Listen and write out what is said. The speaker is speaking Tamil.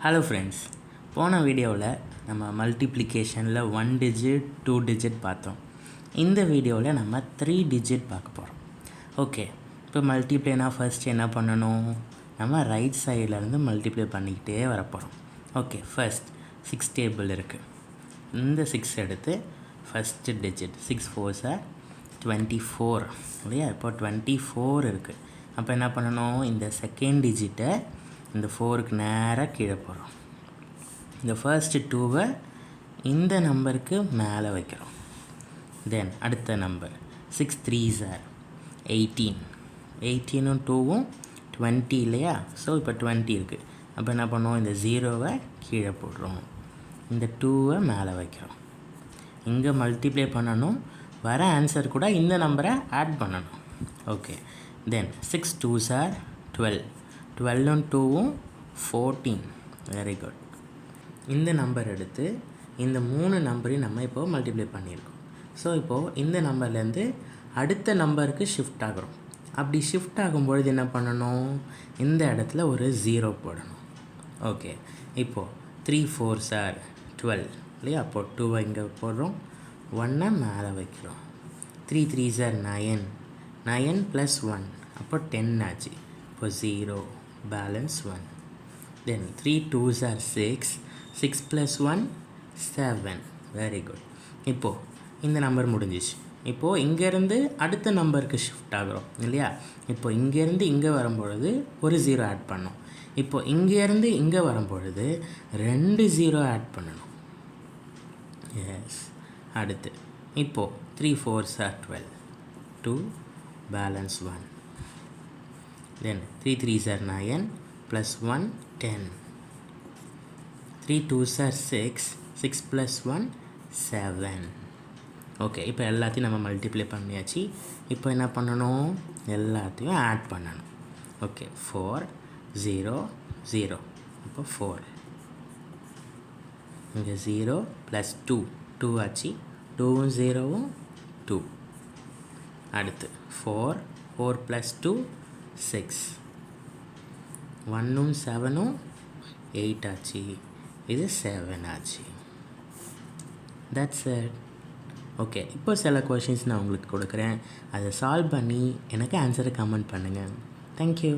ஹலோ ஃப்ரெண்ட்ஸ், போன வீடியோவில் நம்ம மல்டிப்ளிகேஷனில் 1 டிஜிட் 2 டிஜிட் பார்த்தோம். இந்த வீடியோவில் நம்ம 3 டிஜிட் பார்க்க போகிறோம். ஓகே, இப்போ மல்டிப்ளைனா ஃபர்ஸ்ட் என்ன பண்ணணும்? நம்ம ரைட் சைட்லேருந்து மல்டிப்ளை பண்ணிக்கிட்டே வரப்போகிறோம். ஓகே, ஃபர்ஸ்ட் 6 டேபிள் இருக்குது. இந்த 6 எடுத்து ஃபஸ்ட்டு டிஜிட் 6 4s are 24 இல்லையா? இப்போ 24 இருக்குது. அப்போ என்ன பண்ணணும்? இந்த செகண்ட் டிஜிட்டை இந்த 4க்கு நேராக கீழே போகிறோம். இந்த ஃபர்ஸ்ட்டு 2வை இந்த நம்பருக்கு மேலே வைக்கிறோம். தென் அடுத்த நம்பர் 6 3s are 18. 18ம் 2வும் 20 இல்லையா? ஸோ இப்போ 20 இருக்குது. அப்போ என்ன பண்ணுவோம்? இந்த 0வை கீழே போடுறோம், இந்த 2வை மேலே வைக்கிறோம். இங்கே மல்டிப்ளை பண்ணணும், வர ஆன்சர் கூட இந்த நம்பரை ஆட் பண்ணணும். Okay, then 6 2s are 12. 12ம் 2வும் 14. Very good. இந்த நம்பர் எடுத்து இந்த 3 நம்பரையும் நம்ம இப்போது மல்டிப்ளை பண்ணியிருக்கோம். ஸோ இப்போது இந்த நம்பர்லேருந்து அடுத்த நம்பருக்கு ஷிஃப்ட் ஆகிறோம். அப்படி ஷிஃப்ட் ஆகும்பொழுது என்ன பண்ணணும்? இந்த இடத்துல ஒரு 0 போடணும். ஓகே, இப்போது 3 4s are 12 இல்லையா? அப்போது 2வை இங்கே போடுறோம், 1னை மேலே வைக்கிறோம். 3 3s are 9. 9 + 1 அப்போ 10 ஆச்சு. இப்போ 0 balance 1. Then 3 2s are 6. 6 + 1 7. Very good. இப்போது இந்த நம்பர் முடிஞ்சிச்சு. இப்போது இங்கேருந்து அடுத்த நம்பருக்கு ஷிஃப்ட் ஆகிறோம் இல்லையா? இப்போது இங்கேருந்து இங்கே வரும்பொழுது ஒரு 0 ஆட் பண்ணோம். இப்போது இங்கேருந்து இங்கே வரும்பொழுது 2 0 ஆட் பண்ணணும். எஸ். அடுத்து இப்போது 3 4s are 12. 2 balance 1. Then 3 3s are 9 + 1 10. 3 2s are 6. 6 + 1 7. Okay, இப்போ எல்லாத்தையும் நம்ம மல்டிப்ளை பண்ணியாச்சு. இப்போ என்ன பண்ணணும்? எல்லாத்தையும் ஆட் பண்ணணும். ஓகே, 4 0 0 இப்போ 4. இங்கே 0 + 2 2 ஆச்சு. 2வும் 0வும் 2. அடுத்து 4 4 + 2 6. 1ம் 7ம் 8 ஆச்சு. இது 7 ஆச்சு. That's it. ஓகே, இப்போ சில கொஷின்ஸ் நான் உங்களுக்கு கொடுக்குறேன். அதை சால்வ் பண்ணி எனக்கு ஆன்சரை கமெண்ட் பண்ணுங்கள். தேங்க்யூ.